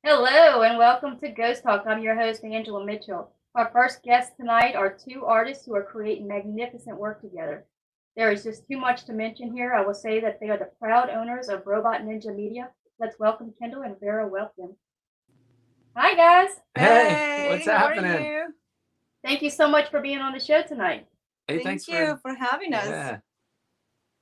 Hello and welcome to Ghost Talk. I'm your host, Angela Mitchell. Our first guests tonight are two artists who are creating magnificent work together. There is just too much to mention here. I will say that they are the proud owners of Robot Ninja Media. Let's welcome Kendall and Vera Welkin. Hi, guys. Hey, Hey, what's how are happening? you? Thank you so much for being on the show tonight. Hey, Thank thanks you for for having us. yeah.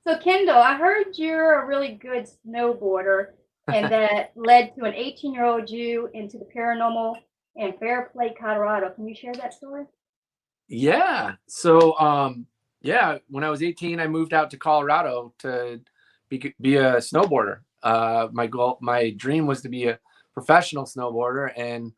So, Kendall, I heard you're a really good snowboarder, and that led to an 18-year-old you into the paranormal in Fairplay, Colorado. Can you share that story? Yeah. So when I was 18, I moved out to Colorado to be a snowboarder. My dream was to be a professional snowboarder, and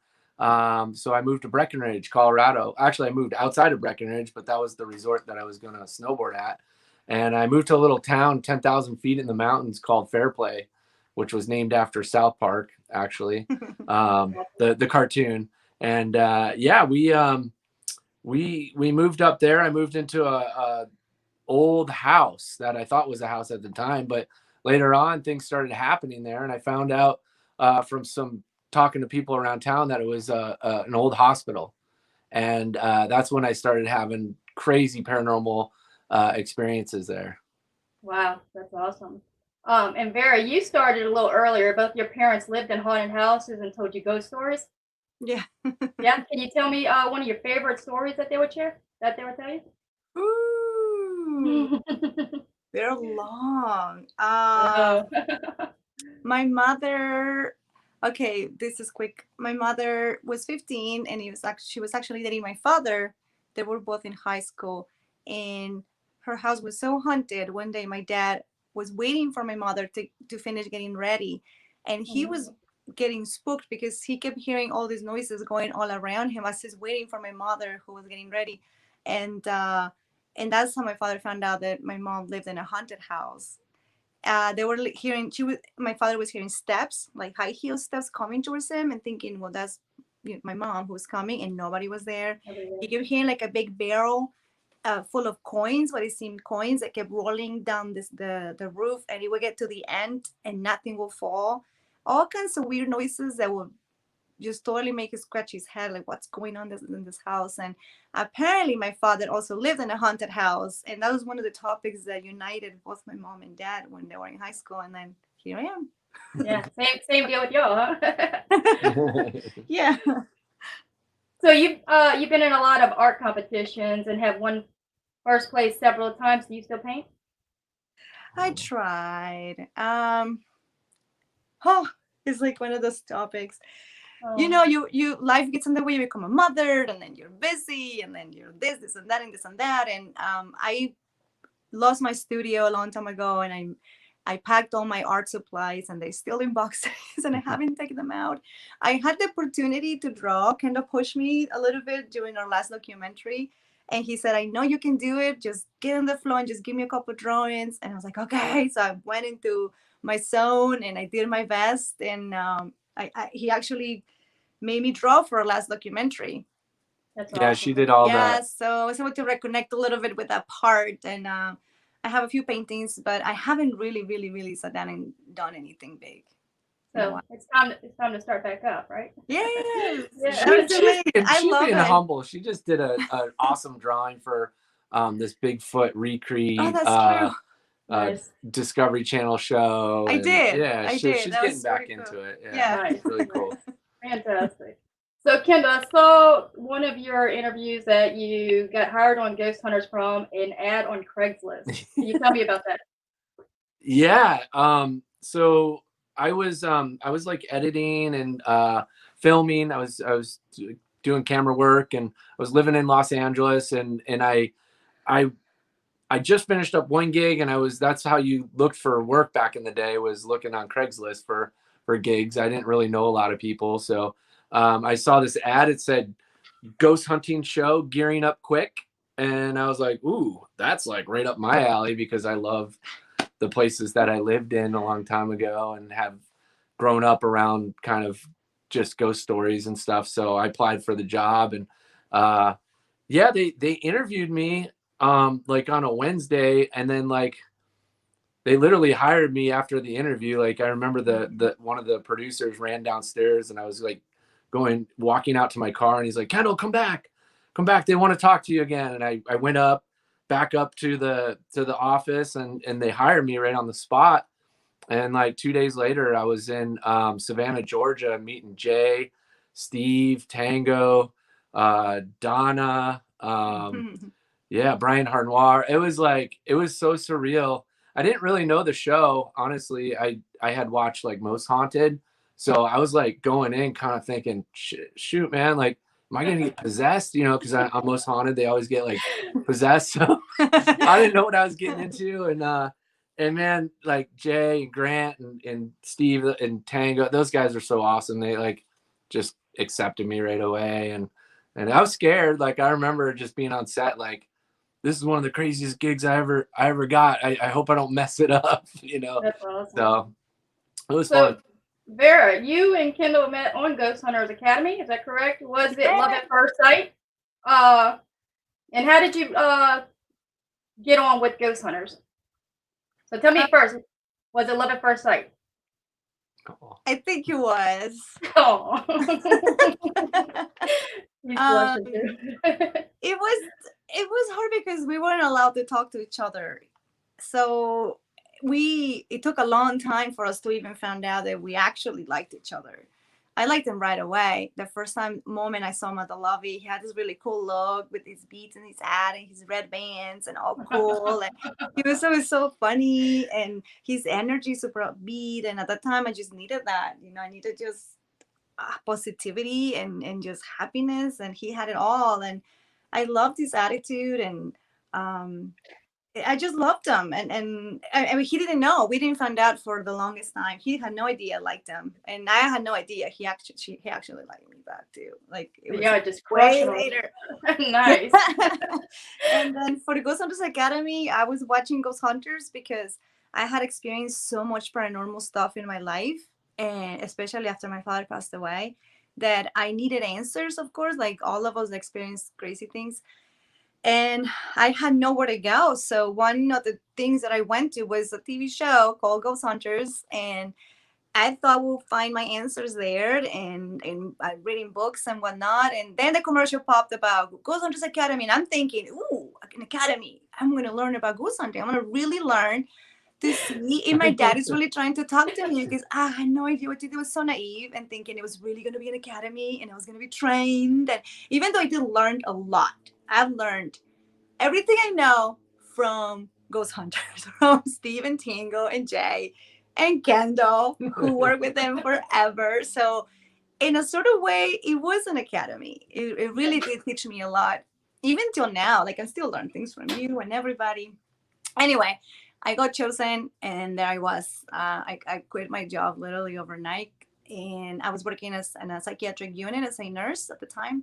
so I moved to Breckenridge, Colorado. Actually, I moved outside of Breckenridge, but that was the resort that I was going to snowboard at. And I moved to a little town 10,000 feet in the mountains called Fairplay, which was named after South Park, actually, the cartoon. And we moved up there. I moved into a old house that I thought was a house at the time, but later on things started happening there, and I found out from some talking to people around town that it was an old hospital, and that's when I started having crazy paranormal experiences there. Wow, that's awesome. And Vera, you started a little earlier. Both your parents lived in haunted houses and told you ghost stories. Yeah. Yeah, can you tell me one of your favorite stories that they would share? That they would tell Ooh, you? they're long. Oh. My mother. Okay, this is quick. My mother was 15, and she was actually dating my father. They were both in high school, and her house was so haunted. One day, my dad was waiting for my mother to finish getting ready, and he was getting spooked because he kept hearing all these noises going all around him as he's waiting for my mother who was getting ready, and and that's how my father found out that my mom lived in a haunted house. They were hearing, my father was hearing steps, like high heel steps coming towards him, and thinking, well, that's my mom who's coming, and nobody was there. He kept hearing like a big barrel full of coins, what it seemed coins, that kept rolling down the roof, and he would get to the end and nothing will fall. All kinds of weird noises that would just totally make you scratch his head, like what's going on in this house. And apparently my father also lived in a haunted house, and that was one of the topics that united both my mom and dad when they were in high school. And then here I am. Yeah, same deal with y'all, huh? Yeah. So you've been in a lot of art competitions and have won first place several times. Do you still paint? I tried. Oh, it's like one of those topics. You know, you life gets in the way. You become a mother, and then you're busy, and then you're this and that, and this and that. And I lost my studio a long time ago, and I packed all my art supplies, and they're still in boxes, and I haven't taken them out. I had the opportunity to draw, kind of push me a little bit during our last documentary. And he said, I know you can do it. Just get on the floor and just give me a couple drawings. And I was like, okay. So I went into my zone and I did my best. And he actually made me draw for our last documentary. That's Yeah, awesome. she did all Yeah, the so I was able to reconnect a little bit with that part. And I have a few paintings, but I haven't really sat down and done anything big in a So while. it's time to start back up, right? Yes, Yeah. I she's love being it. humble. She just did an awesome drawing for this Bigfoot Oh, recreate that's true. Nice. Discovery Channel show, I and did. yeah, I did. she's That getting was back pretty cool. into it. Yeah, Yeah. Nice. really Nice. cool. Fantastic. So, Kendall, I saw one of your interviews that you got hired on Ghost Hunters from an ad on Craigslist. Can you tell me about that? Yeah. So I was like editing and filming. I was doing camera work, and I was living in Los Angeles, and I I just finished up one gig, and that's how you looked for work back in the day, was looking on Craigslist for gigs. I didn't really know a lot of people, so I saw this ad. It said ghost hunting show gearing up quick, and I was like, ooh, that's like right up my alley, because I love the places that I lived in a long time ago and have grown up around kind of just ghost stories and stuff. So I applied for the job, and uh, yeah, they interviewed me like on a Wednesday, and then like they literally hired me after the interview. Like I remember the one of the producers ran downstairs and I was like walking out to my car and he's like, Kendall, come back. They want to talk to you again. And I went back up to the office and they hired me right on the spot. And like 2 days later, I was in Savannah, Georgia, meeting Jay, Steve, Tango, Donna, yeah, Brian Harnoir. It was so surreal. I didn't really know the show, honestly. I had watched like Most Haunted, so I was like going in kind of thinking, shoot, man, like, am I gonna get possessed? You know, because on Most Haunted they always get like possessed. So I didn't know what I was getting into, and man, like Jay and Grant and Steve and Tango, those guys are so awesome. They like just accepted me right away, and I was scared. Like I remember just being on set, like, this is one of the craziest gigs I ever got. I hope I don't mess it up, you know. That's awesome. So it was So, fun. Vera, you and Kendall met on Ghost Hunters Academy. Is that correct? Was it love at first sight? And how did you get on with Ghost Hunters? So tell me first, was it love at first sight? I think it was. Oh. He's blushing too. It was hard because we weren't allowed to talk to each other. So it took a long time for us to even find out that we actually liked each other. I liked him right away. The first moment I saw him at the lobby, he had this really cool look with his beads in his hat and his red bands and all cool. And he was so funny and his energy super upbeat. And at that time, I just needed that. You know, I needed just positivity and just happiness. And he had it all. And I loved his attitude and I just loved him, and I mean, he didn't know. We didn't find out for the longest time. He had no idea I liked him, and I had no idea he actually liked me back too. Like it was just way later. Nice. And then for the Ghost Hunters Academy, I was watching Ghost Hunters because I had experienced so much paranormal stuff in my life, and especially after my father passed away, that I needed answers. Of course, like all of us experienced crazy things. And I had nowhere to go. So one of the things that I went to was a TV show called Ghost Hunters. And I thought we'll find my answers there and reading books and whatnot. And then the commercial popped about Ghost Hunters Academy. And I'm thinking, ooh, an academy. I'm going to learn about ghost hunting. I'm going to really learn to see if my dad is really trying to talk to me, because I had no idea what to do. I was so naive and thinking it was really going to be an academy and I was going to be trained. And even though I did learn a lot, I've learned everything I know from Ghost Hunters, from Steve and Tango and Jay and Kendall, who worked with them forever. So in a sort of way, it was an academy. It really did teach me a lot, even till now. Like I still learn things from you and everybody. Anyway, I got chosen and there I was. I quit my job literally overnight. And I was working in a psychiatric unit as a nurse at the time.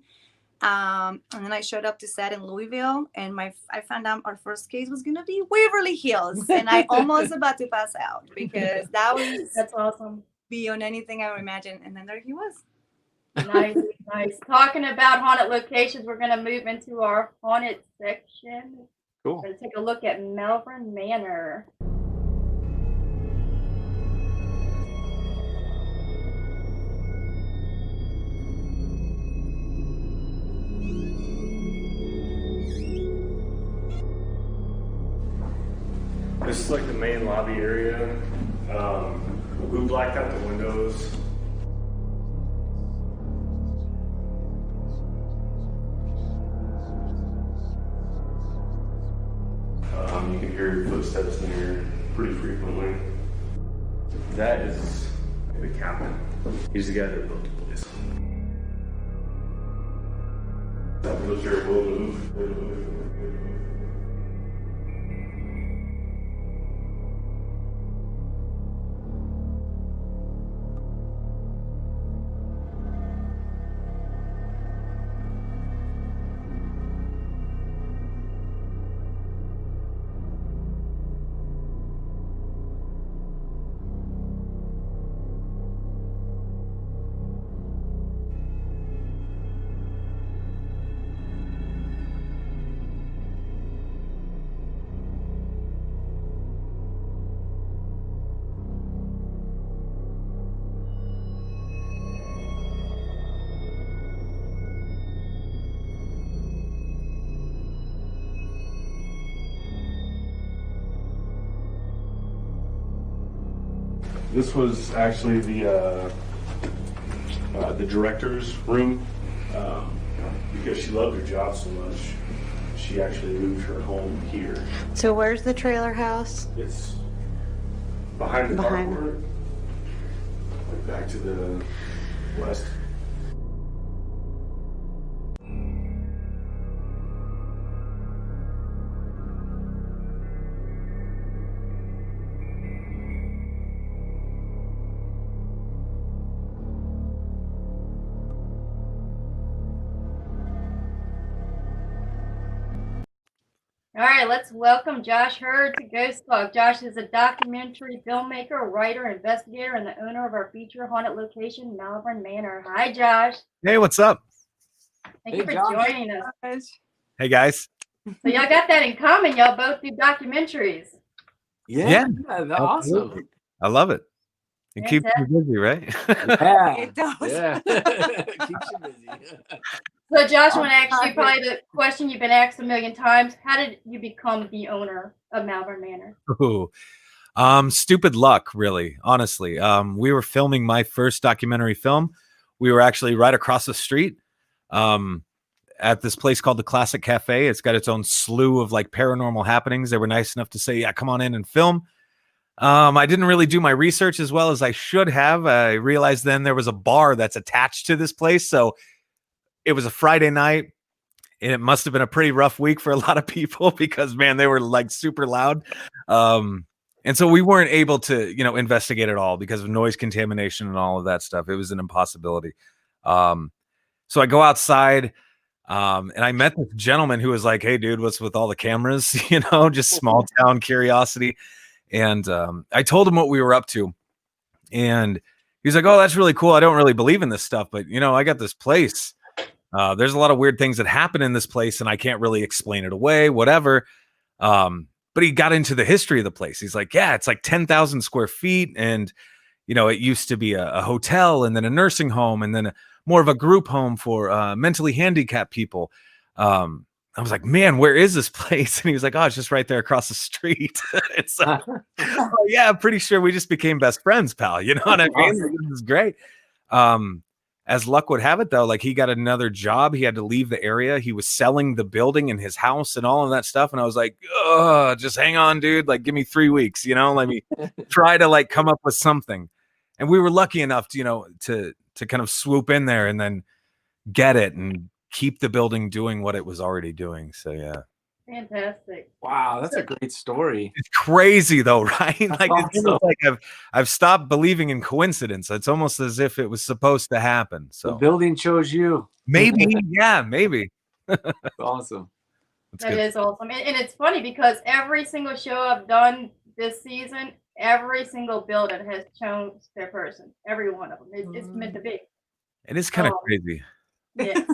And then I showed up to set in Louisville, and I found out our first case was going to be Waverly Hills, and I almost about to pass out because that's awesome, beyond anything I imagined. And then there he was. Nice. Talking about haunted locations, we're going to move into our haunted section. Cool. We're going to take a look at Melbourne Manor. This is like the main lobby area. We blacked out the windows. You can hear your footsteps in here pretty frequently. That is the captain. He's the guy that built the place. That wheelchair will move. This was actually the director's room. Because she loved her job so much, she actually moved her home here. So where's the trailer house? It's behind the Behind. carport, like back to the west. All right, let's welcome Josh Hurd to Ghost Talk. Josh is a documentary filmmaker, writer, investigator, and the owner of our feature haunted location, Malvern Manor. Hi, Josh. Hey, what's up? Thank you Hey, for Josh. joining us. Hey, guys. So y'all got that in common. Y'all both do documentaries. Yeah, that's awesome. I love it. It keeps you busy, right? Yeah, It does. yeah. Keeps you busy. So Josh, I want to ask you probably the question you've been asked a million times. How did you become the owner of Malvern Manor? Ooh. Stupid luck, really, honestly. We were filming my first documentary film. We were actually right across the street at this place called the Classic Cafe. It's got its own slew of like paranormal happenings. They were nice enough to say, yeah, come on in and film. I didn't really do my research as well as I should have. I realized then there was a bar that's attached to this place. So it was a Friday night, and it must have been a pretty rough week for a lot of people because, man, they were like super loud. And so we weren't able to, investigate it all because of noise contamination and all of that stuff. It was an impossibility. So I go outside, and I met this gentleman who was like, hey, dude, what's with all the cameras? Just small town curiosity. And I told him what we were up to. And he's like, oh, that's really cool. I don't really believe in this stuff, but, I got this place. There's a lot of weird things that happen in this place, and I can't really explain it away, whatever. But he got into the history of the place. He's like, yeah, it's like 10,000 square feet. And, it used to be a hotel and then a nursing home and then more of a group home for mentally handicapped people. I was like, man, where is this place? And he was like, oh, it's just right there across the street. It's like, oh, yeah, I'm pretty sure we just became best friends, pal. You know what I mean? Like, this is great. As luck would have it, though, like he got another job. He had to leave the area. He was selling the building and his house and all of that stuff. And I was like, oh, just hang on, dude. Like, give me 3 weeks, let me try to like come up with something. And we were lucky enough to, to kind of swoop in there and then get it and keep the building doing what it was already doing. So, yeah. Fantastic. Wow, that's a great story. It's crazy though, right? Like it's Awesome. almost like I've stopped believing in coincidence. It's almost as if it was supposed to happen. The So building chose you. maybe, yeah, maybe. That's awesome. That's That good. is awesome. And it's funny because every single show I've done this season, every single builder has chose their person. Every one of them. It's meant to be. It is kind of Oh. crazy. Yeah.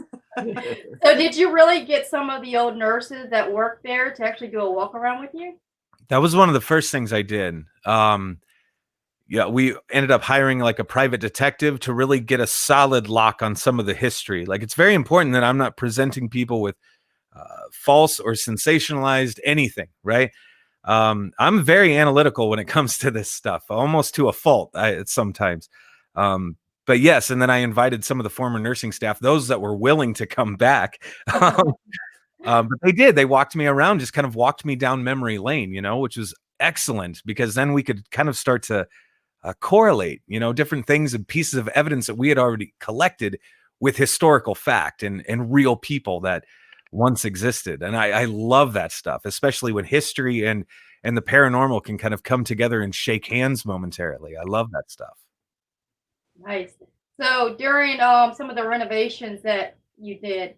So did you really get some of the old nurses that work there to actually do a walk around with you? That was one of the first things I did. Yeah, we ended up hiring like a private detective to really get a solid lock on some of the history. Like it's very important that I'm not presenting people with false or sensationalized anything, right? I'm very analytical when it comes to this stuff, almost to a fault sometimes. But yes, and then I invited some of the former nursing staff, those that were willing to come back. But they did. They walked me around, just kind of walked me down memory lane, which was excellent because then we could kind of start to correlate, different things and pieces of evidence that we had already collected with historical fact and real people that once existed. And I love that stuff, especially when history and the paranormal can kind of come together and shake hands momentarily. I love that stuff. Nice. So during some of the renovations that you did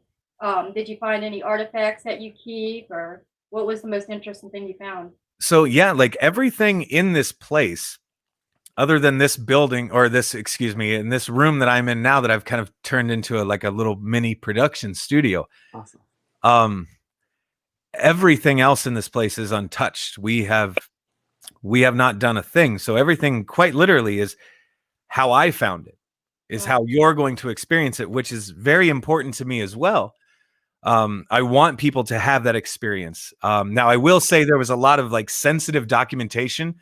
you find any artifacts that you keep, or what was the most interesting thing you found? So yeah, like everything in this place, other than this building or this, excuse me, in this room that I'm in now that I've kind of turned into like a little mini production studio. Awesome. Everything else in this place is untouched. We have not done a thing. So everything quite literally is how I found it, is how you're going to experience it, which is very important to me as well. I want people to have that experience. Now I will say there was a lot of like sensitive documentation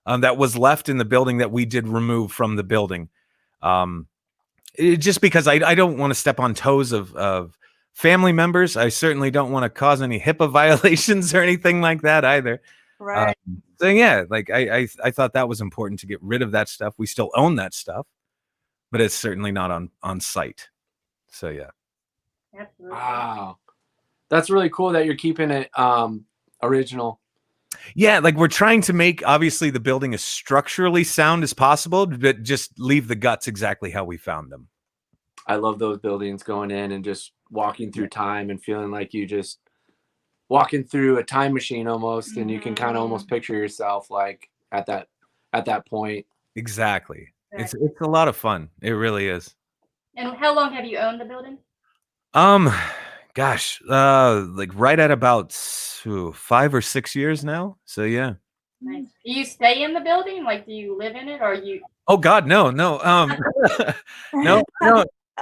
that was left in the building that we did remove from the building. Just because I don't want to step on toes of family members. I certainly don't want to cause any HIPAA violations or anything like that either. Right. So yeah, like I thought that was important to get rid of that stuff. We still own that stuff, but it's certainly not on site. So yeah. Absolutely. Wow. That's really cool that you're keeping it original. Yeah, like we're trying to make obviously the building as structurally sound as possible, but just leave the guts exactly how we found them. I love those buildings, going in and just walking through time and feeling like you just walking through a time machine almost, and you can kind of almost picture yourself like at that point. Exactly. It's a lot of fun. It really is. And how long have you owned the building? Gosh, like right at about 5 or 6 years now. So yeah. Nice. Do you stay in the building? Like, do you live in it, or you? Oh God, no. no,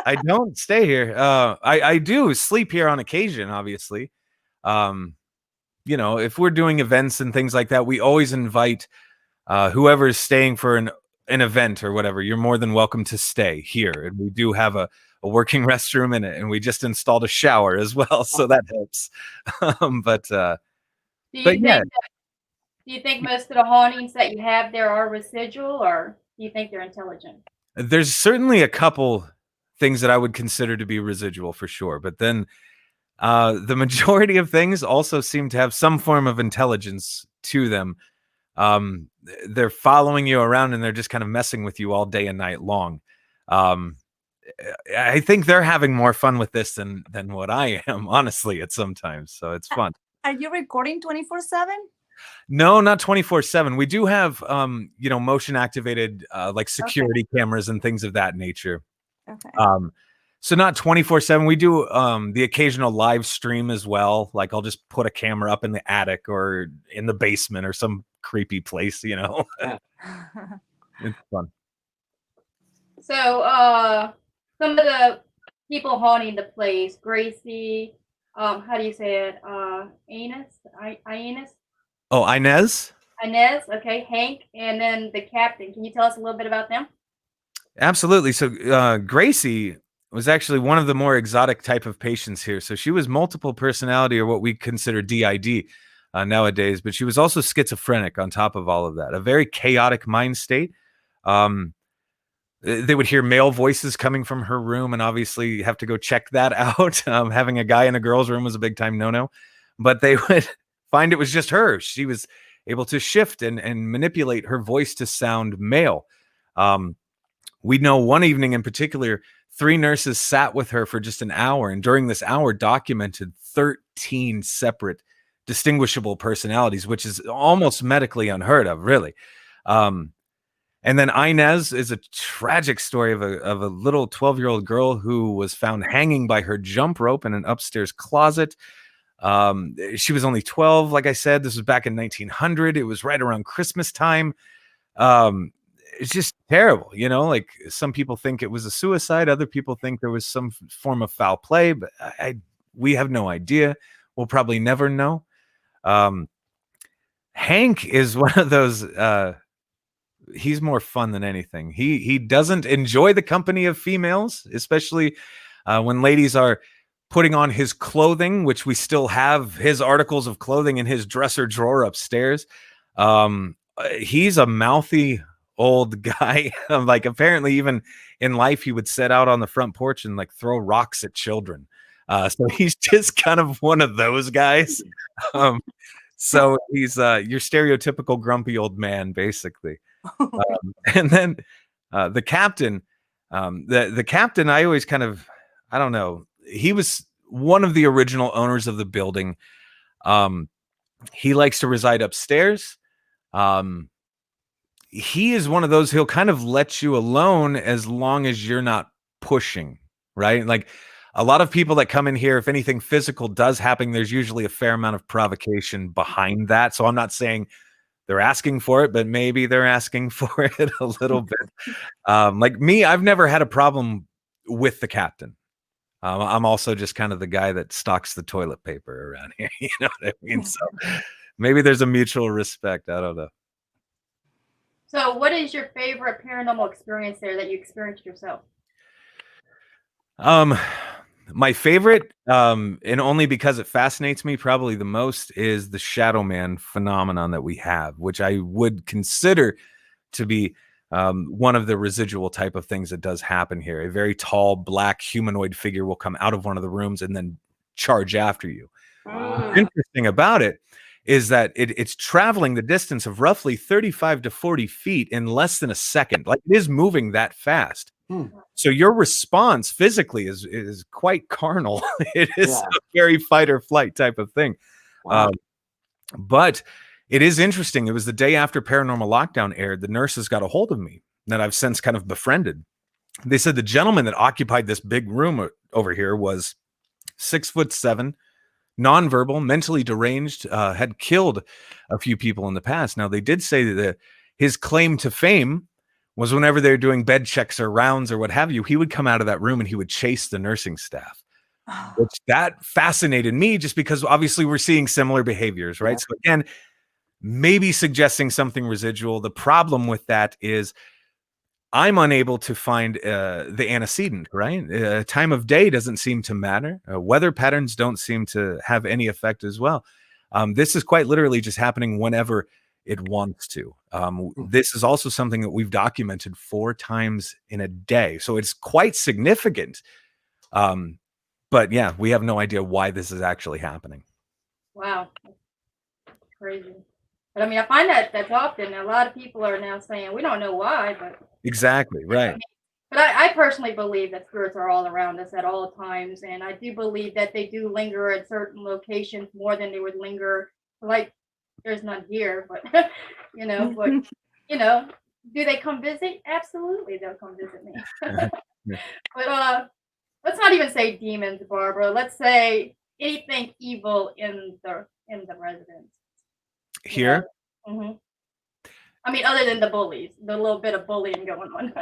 I don't stay here. I do sleep here on occasion, obviously. You know, if we're doing events and things like that, we always invite whoever is staying for an event or whatever. You're more than welcome to stay here, and we do have a working restroom in it, and we just installed a shower as well, so that helps. But yeah. Do you think most of the hauntings that you have there are residual, or do you think they're intelligent? There's certainly a couple things that I would consider to be residual for sure, but then the majority of things also seem to have some form of intelligence to them. They're following you around and they're just kind of messing with you all day and night long. I think they're having more fun with this than what I am, honestly, at sometimes. So it's fun. Are you recording 24/7? No, not 24/7. We do have, you know, motion activated, like security cameras and things of that nature. Okay. So not 24/7. We do the occasional live stream as well. Like I'll just put a camera up in the attic or in the basement or some creepy place, you know. It's fun. So, some of the people haunting the place, Gracie, how do you say it? Inez? Oh, Inez? Inez, okay, Hank, and then the captain. Can you tell us a little bit about them? Absolutely. So Gracie was actually one of the more exotic type of patients here. So she was multiple personality, or what we consider DID nowadays, but she was also schizophrenic on top of all of that. A very chaotic mind state. They would hear male voices coming from her room, and obviously have to go check that out. Having a guy in a girl's room was a big time no-no, but they would find it was just her. She was able to shift and manipulate her voice to sound male. We know one evening in particular, 3 nurses sat with her for just an hour, and during this hour documented 13 separate distinguishable personalities, which is almost medically unheard of, really. And then Inez is a tragic story of a little 12-year-old girl who was found hanging by her jump rope in an upstairs closet. She was only 12, like I said. This was back in 1900. It was right around Christmas time. It's just terrible, you know, like some people think it was a suicide. Other people think there was some form of foul play, but we have no idea. We'll probably never know. Hank is one of those, he's more fun than anything. He doesn't enjoy the company of females, especially when ladies are putting on his clothing, which we still have his articles of clothing in his dresser drawer upstairs. He's a mouthy old guy. Like apparently even in life he would set out on the front porch and like throw rocks at children. So he's just kind of one of those guys. So he's your stereotypical grumpy old man, basically. And then the captain, the captain, I always kind of, I don't know, he was one of the original owners of the building. He likes to reside upstairs. He is one of those, he'll kind of let you alone as long as you're not pushing, right? Like a lot of people that come in here, if anything physical does happen, there's usually a fair amount of provocation behind that. So I'm not saying they're asking for it, but maybe they're asking for it a little bit. Like me, I've never had a problem with the captain. I'm also just kind of the guy that stocks the toilet paper around here. You know what I mean? So maybe there's a mutual respect. I don't know. So, what is your favorite paranormal experience there that you experienced yourself? My favorite, and only because it fascinates me probably the most, is the Shadow Man phenomenon that we have, which I would consider to be one of the residual type of things that does happen here. A very tall black humanoid figure will come out of one of the rooms and then charge after you. Mm. Interesting about it is that it's traveling the distance of roughly 35 to 40 feet in less than a second. Like, it is moving that fast. So your response physically is quite carnal. It is Yeah. a very fight or flight type of thing. Wow. But it is interesting. It was the day after Paranormal Lockdown aired. The nurses got a hold of me that I've since kind of befriended. They said the gentleman that occupied this big room over here was 6'7", nonverbal, mentally deranged, had killed a few people in the past. Now, they did say that his claim to fame was whenever they're doing bed checks or rounds or what have you, he would come out of that room and he would chase the nursing staff. Which that fascinated me, just because obviously we're seeing similar behaviors, right? Yeah. So again, maybe suggesting something residual. The problem with that is I'm unable to find the antecedent, right? Time of day doesn't seem to matter. Weather patterns don't seem to have any effect as well. This is quite literally just happening whenever it wants to. This is also something that we've documented 4 times in a day. So it's quite significant. But yeah, we have no idea why this is actually happening. Wow, that's crazy. But I mean, I find that that's often. A lot of people are now saying we don't know why, but Exactly, right. But I personally believe that spirits are all around us at all times, and I do believe that they do linger at certain locations more than they would linger. Like, there's none here, but but do they come visit? Absolutely, they'll come visit me. But let's not even say demons, Barbara. Let's say anything evil in the residence. Here, Hmm. I mean, other than the bullies, the little bit of bullying going on.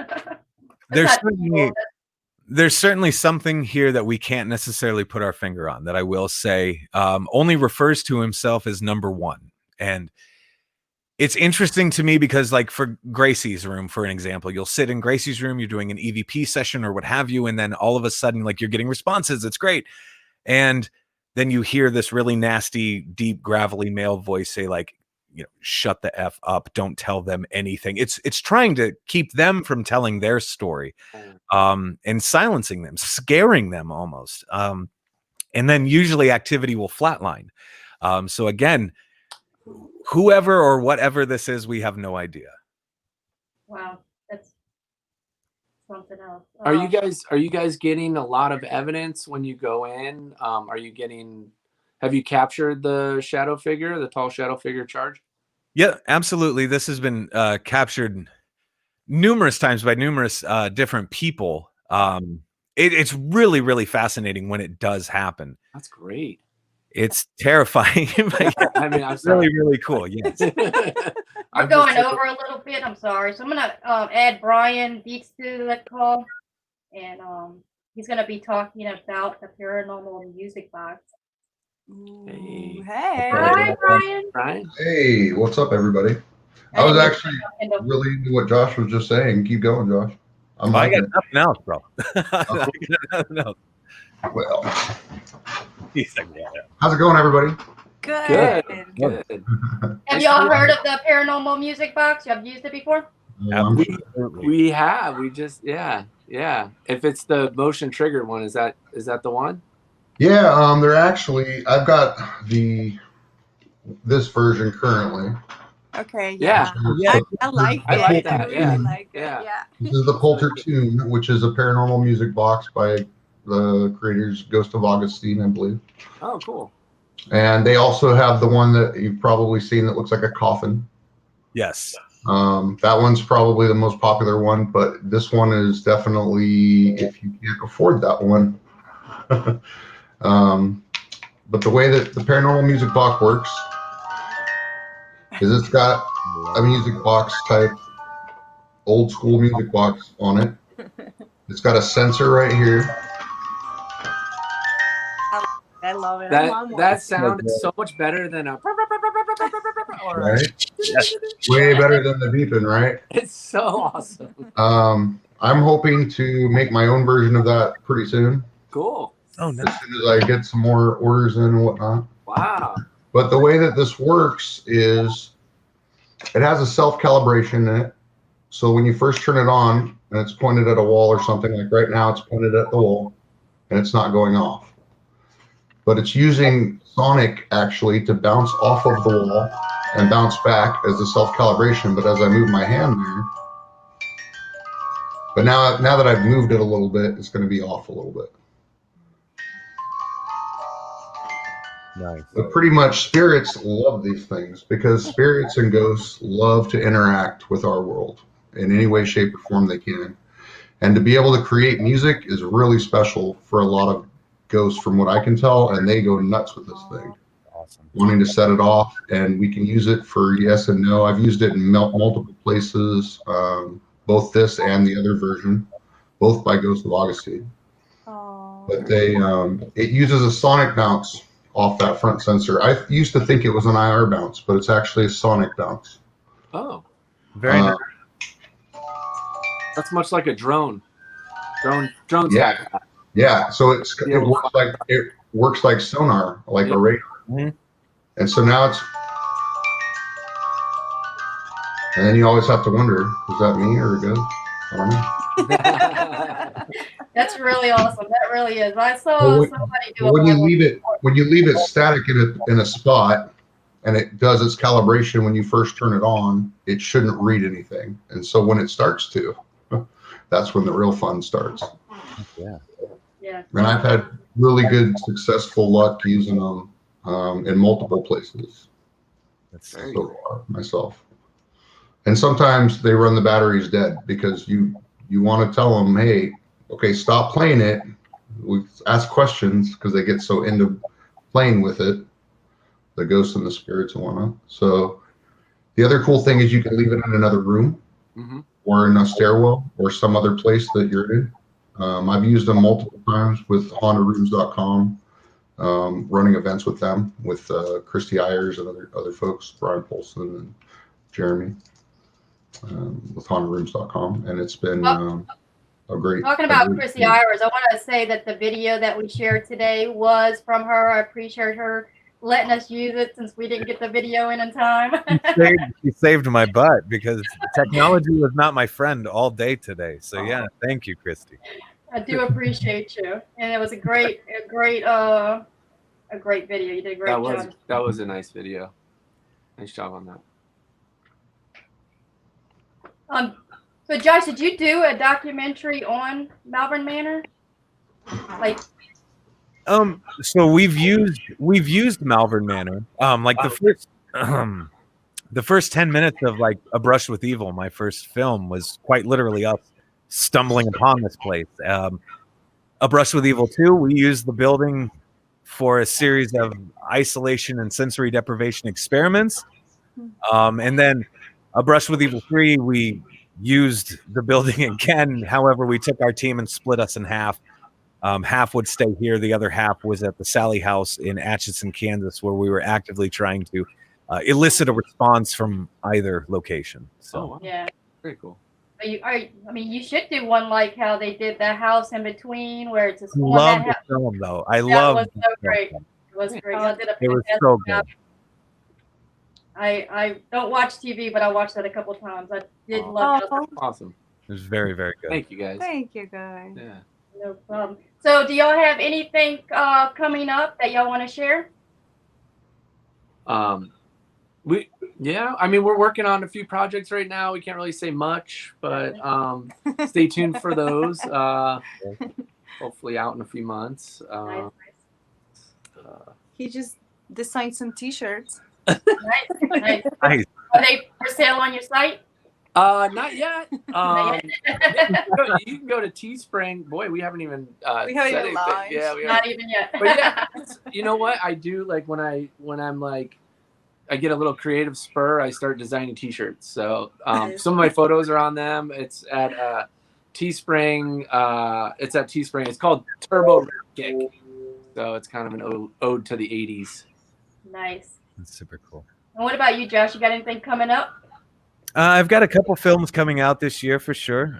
there's certainly something here that we can't necessarily put our finger on, that I will say only refers to himself as number one. And it's interesting to me because, like, for Gracie's room, for an example, you'll sit in Gracie's room, you're doing an EVP session or what have you, and then all of a sudden, like, you're getting responses. It's great. And then you hear this really nasty, deep, gravelly male voice say, like, shut the F up. Don't tell them anything. It's trying to keep them from telling their story, and silencing them, scaring them almost. And then usually activity will flatline. So again, whoever or whatever this is, we have no idea. Wow, that's something else. Are you guys getting a lot of evidence when you go in? Have you captured the shadow figure, the tall shadow figure charge? Yeah, absolutely. This has been captured numerous times by numerous different people. It's really, really fascinating when it does happen. That's great. It's terrifying. But yeah, I mean, I'm it's sorry. really, really cool. Yes. We're going over a little bit. I'm sorry. So I'm gonna add Brian Beats to the call, and he's gonna be talking about the paranormal music box. Hey. Hey. Hi, Brian. Brian? Hey, what's up, everybody? I was actually really into what Josh was just saying. Keep going, Josh. I'm I liking got nothing else, bro. I got nothing else. it. Well, He's like, yeah. how's it going, everybody? Good. Good. Have y'all heard of the paranormal music box? You have used it before? I'm sure. We have. We just yeah. If it's the motion triggered one, is that the one? Yeah, they're actually. I've got this version currently. Okay. Yeah. Yeah. I like it. I like that, I really yeah. like it. Yeah. Yeah. This is the Polter Tune, which is a paranormal music box by the creators Ghost of Augustine, I believe. Oh, cool. And they also have the one that you've probably seen that looks like a coffin. Yes. That one's probably the most popular one, but this one is definitely, if you can't afford that one. But the way that the paranormal music box works is it's got a music box type, old school music box on it. It's got a sensor right here. I love it. That sound is so much better than a right? Way better than the beeping, right? It's so awesome. I'm hoping to make my own version of that pretty soon. Cool. Oh, As no. soon as I get some more orders in and whatnot. Wow. But the way that this works is it has a self-calibration in it. So when you first turn it on and it's pointed at a wall or something, like right now it's pointed at the wall and it's not going off. But it's using sonic actually to bounce off of the wall and bounce back as a self-calibration. But as I move my hand there, but now that I've moved it a little bit, it's going to be off a little bit. Nice. But pretty much spirits love these things because spirits and ghosts love to interact with our world in any way, shape, or form they can. And to be able to create music is really special for a lot of ghosts from what I can tell, and they go nuts with this thing, Awesome. wanting to set it off, and we can use it for yes and no. I've used it in multiple places, both this and the other version, both by Ghost of Augustine. Oh. But it uses a sonic bounce off that front sensor. I used to think it was an IR bounce, but it's actually a sonic bounce. Oh, Very nice. that's much like a drone. Drones Yeah. have that. Yeah, so it Yeah. works like sonar, like Yeah. a radar. Mhm. And so now it's, and then you always have to wonder, is that me or a ghost? I don't know. That's really awesome. That really is. I saw Well, when- somebody do When a you leave it static in a spot, and it does its calibration when you first turn it on, it shouldn't read anything. And so when it starts to, that's when the real fun starts. Yeah. Yeah. And I've had really good, successful luck using them in multiple places That's Very so far myself. And sometimes they run the batteries dead because you want to tell them, hey, okay, stop playing it. We ask questions because they get so into playing with it, the ghosts and the spirits and whatnot. So the other cool thing is you can leave it in another room Mhm. or in a stairwell or some other place that you're in. I've used them multiple times with HauntedRooms.com, running events with them, with Christy Ayers and other folks, Brian Polson and Jeremy, with HauntedRooms.com, and it's been a great. Talking about Chrissy Ayers, I want to say that the video that we shared today was from her. I appreciate her letting us use it since we didn't get the video in time. She saved my butt because technology was not my friend all day today. So yeah, thank you, Christy. I do appreciate you, and it was a great video. You did a great job. That was a nice video. Nice job on that. So Josh, did you do a documentary on Malvern Manor? Like, So we've used Malvern Manor. Like the first 10 minutes of like A Brush with Evil, my first film, was quite literally us stumbling upon this place. A Brush with Evil 2, we used the building for a series of isolation and sensory deprivation experiments. And then A Brush with Evil 3, we used the building again. However, we took our team and split us in half. Half would stay here. The other half was at the Sally House in Atchison, Kansas, where we were actively trying to elicit a response from either location. So, Oh, wow. yeah. Very cool. You should do one like how they did the house in between, where it's just love the film, though. I love was so the great. film. It was great. Y'all did a It was fantastic so job. good. I don't watch TV, but I watched that a couple times. I did Oh. love it. Oh, Awesome. It was very, very good. Thank you guys. thank you, guys. Yeah. No problem. So, do y'all have anything coming up that y'all want to share? We're working on a few projects right now. We can't really say much, but stay tuned for those. Hopefully out in a few months. Nice, He just designed some T-shirts. nice. Nice. Are they for sale on your site? Not yet. Not You can go to Teespring. Boy, we haven't even We haven't said even anything. launched. Yeah, we Not haven't. even yet. But yeah, you know what I do, like when I'm like, I get a little creative spur, I start designing t-shirts. So some of my photos are on them. It's at Teespring. It's at Teespring. It's called Turbo Red Kick. So it's kind of an ode to the 80s. Nice. That's super cool. And what about you, Josh? You got anything coming up? I've got a couple films coming out this year for sure.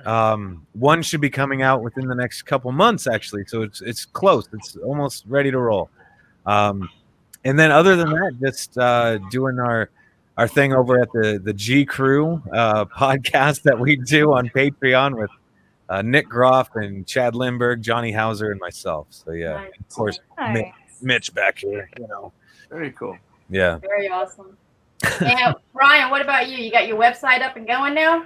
One should be coming out within the next couple months, actually. So it's close. It's almost ready to roll. And then other than that, just doing our thing over at the G Crew podcast that we do on Patreon with Nick Groff and Chad Lindbergh, Johnny Hauser, and myself. So yeah, Nice. of course, Nice. Mitch back here. You know, Very cool. yeah. Very awesome. And Brian, what about you? You got your website up and going now?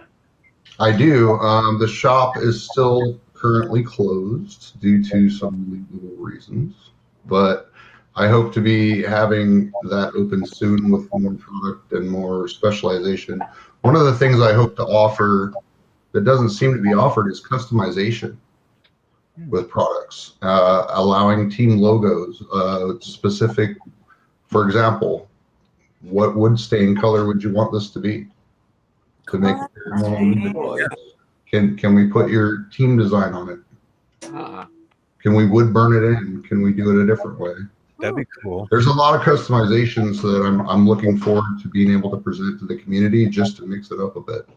I do. The shop is still currently closed due to some legal reasons, but I hope to be having that open soon with more product and more specialization. One of the things I hope to offer that doesn't seem to be offered is customization with products, allowing team logos, specific, for example, what wood stain color would you want this to be? To make can we put your team design on it? Can we wood burn it in? Can we do it a different way? That'd be cool. There's a lot of customizations that I'm looking forward to being able to present to the community just to mix it up a bit.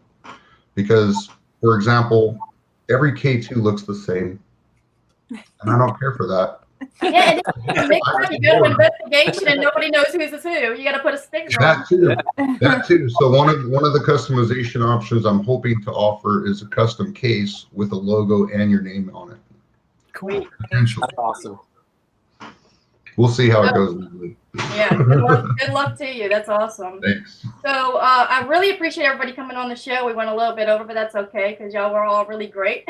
Because, for example, every K2 looks the same, and I don't care for that. Yeah, and next time you go to investigation and nobody knows who's who, you got to put a sticker on. That too. So one of the customization options I'm hoping to offer is a custom case with a logo and your name on it. Cool. Potentially. That's awesome. We'll see how it goes. Yeah, good luck to you. That's awesome. Thanks. So I really appreciate everybody coming on the show. We went a little bit over, but that's okay because y'all were all really great.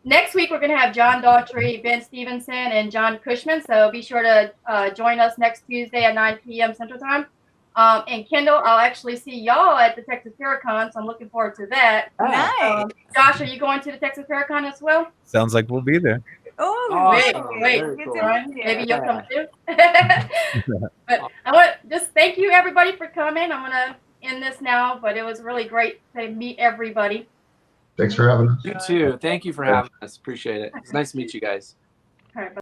Next week, we're going to have John Daughtry, Ben Stevenson, and John Cushman. So be sure to join us next Tuesday at 9 p.m. Central Time. And Kendall, I'll actually see y'all at the Texas Paracon, so I'm looking forward to that. Nice. Josh, are you going to the Texas Paracon as well? Sounds like we'll be there. Oh, Awesome. Wait, Very cool. maybe you'll come too. But I want to just thank you, everybody, for coming. I'm going to end this now, but it was really great to meet everybody. Thanks for having us. You too. Thank you for having us. Appreciate it. It's nice to meet you guys. All right, bye.